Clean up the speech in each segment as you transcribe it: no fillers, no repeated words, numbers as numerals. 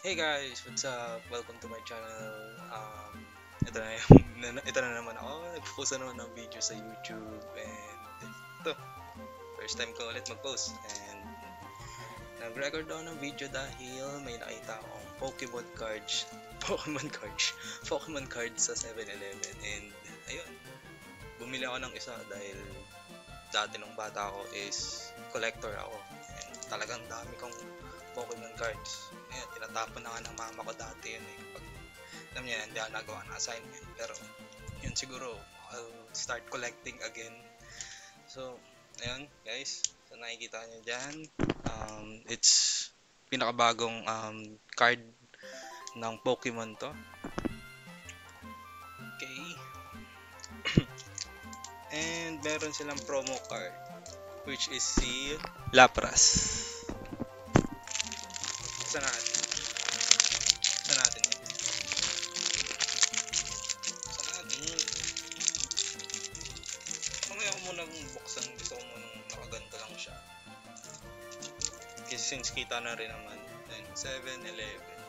Hey guys, what's up? Welcome to my channel. Ito na, ito na naman ako. Nagpo-post na naman ng video sa YouTube and ito, first time ko ulit mag-post and nag-record ako ng video dahil may nakita akong Pokemon cards, Pokemon cards, Pokemon cards sa 7-Eleven and ayun, bumili ako ng isa dahil dati nung bata ako is collector ako and talagang dami kong Pokemon cards. Ayan, tinatapon na nga ng mama ko dati yun eh. Kapag, alam niya, hindi ako nagawa ng assignment. Pero, yun siguro, I'll start collecting again. So, ayun, guys. So, nakikita niyo dyan. It's pinakabagong card ng Pokemon to. Okay. And meron silang promo card, which is si Lapras. Buksan natin. Buksan natin. Buksan natin. Mamaya ko munang buksan. Gusto ko munang nakaganto lang siya. Kasi since kita na rin naman. Then, 7-Eleven.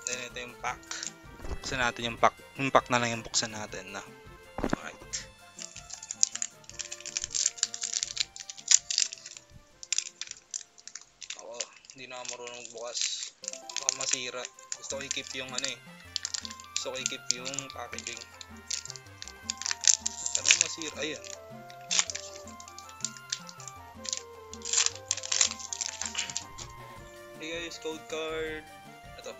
Then, ito yung pack. Buksan natin yung pack. Yung pack na lang yung buksan natin na. Alright. Oo, hindi na ako marunong magbukas. Baka masira. Gusto ko i-keep yung ano eh. Gusto ko i-keep yung packaging. Pero masira. Ayan. Hey guys, code card. Ito.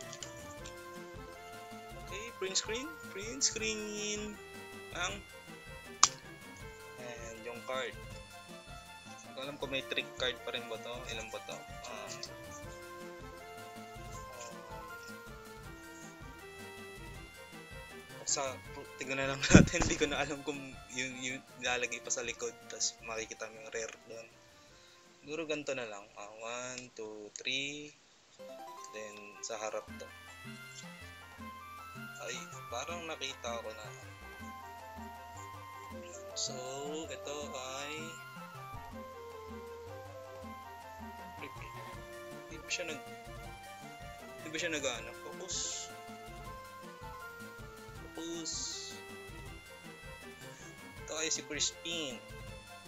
Okay, print screen. Print screen. Ang. And yung card. Hindi ko alam kung may trick card pa rin ba to. Ilan ba to? Sa tingnan na lang natin. Hindi ko na alam kung yung nilalagay pa sa likod. Tapos makikita mo yung rare doon. Siguro ganito na lang. 1, 2, 3. Then sa harap to. Ay, parang nakita ko na. So, ito ay Hindi ba siya nag-ano? Focus. Ito ay si Crispin.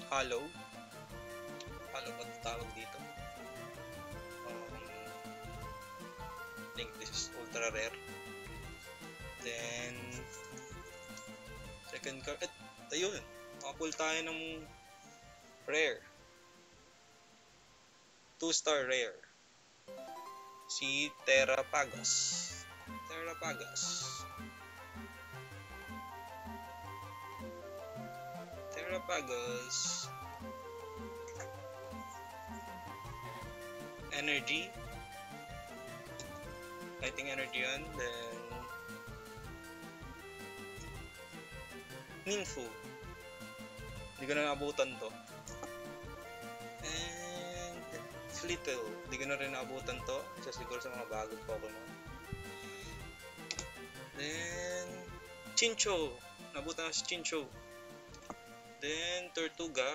Hollow ba tawag dito? I think this is ultra rare. Then second card. Ayun, nakapull tayo ng rare. 2-star rare. Si Terrapagas. Energy. Fighting energy yun. Then Ninfu. Hindi ko na naabutan to. And Flittle. Hindi ko na rin naabutan to. Isa siguro sa mga bagong Pokemon. Then Chinchou. Nabutan ko si Chinchou. Then Tortuga.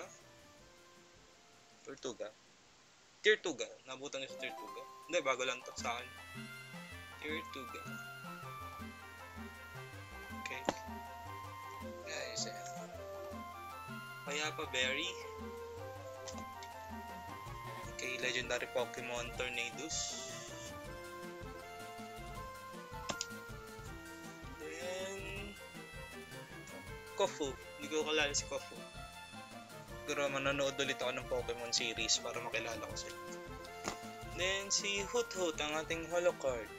Tirtuga. Nabutan ko si Tirtuga. Hindi, bago lang to sa akin. Tirtuga. Okay. Guys, Payapa Berry. Okay, legendary Pokemon Tornadus. Then Kofu. Hindi ko kalala si Kofu. Siguro manonood ulit ako ng Pokemon series para makilala ko sila. Then si Hoot ang ating holo card.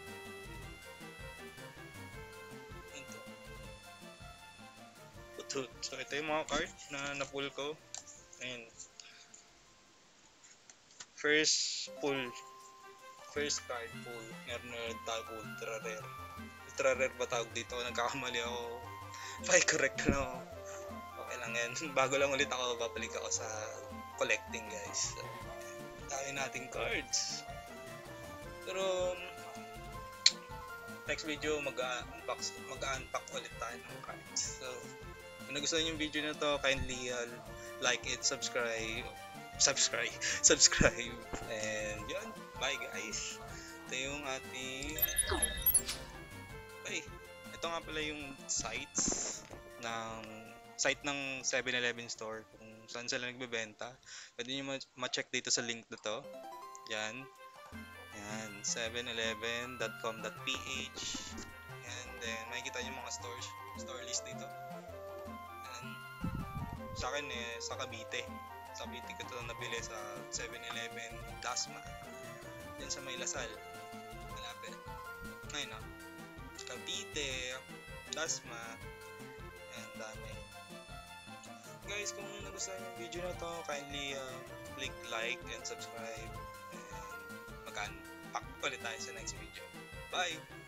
Ito. Hoot. So ito yung mga card na napull ko. Ayan. First card pull. Meron na tawag ultra rare. Ultra rare ba tawag dito? Nagkakamali ako. Correct na ako. Okay lang yan. Bago lang ulit ako, babalik ako sa collecting guys. So, tayo nating cards. Pero next video mag-unpack ulit tayo ng cards. So, kung nagustuhan yung video na to, kindly like it, subscribe, and yun, bye guys. Ito yung ating... Ay, ito nga pala yung site ng 7-Eleven store kung saan sila nagbebenta. Pwede nyo ma-check dito sa link na to. Yan. Yan, 711.com.ph. And then, makikita nyo mga store list dito. Yan. Sa akin sa Cavite. Sa Cavite ko ito nabili sa 7-Eleven Dasma. Yan sa May Lasal. Malapit. Ayun Cavite, Dasma. Yan, dami. Guys, kung nagustuhan yung video na to, kindly click like and subscribe. And mag-unpack ulit tayo sa next video. Bye!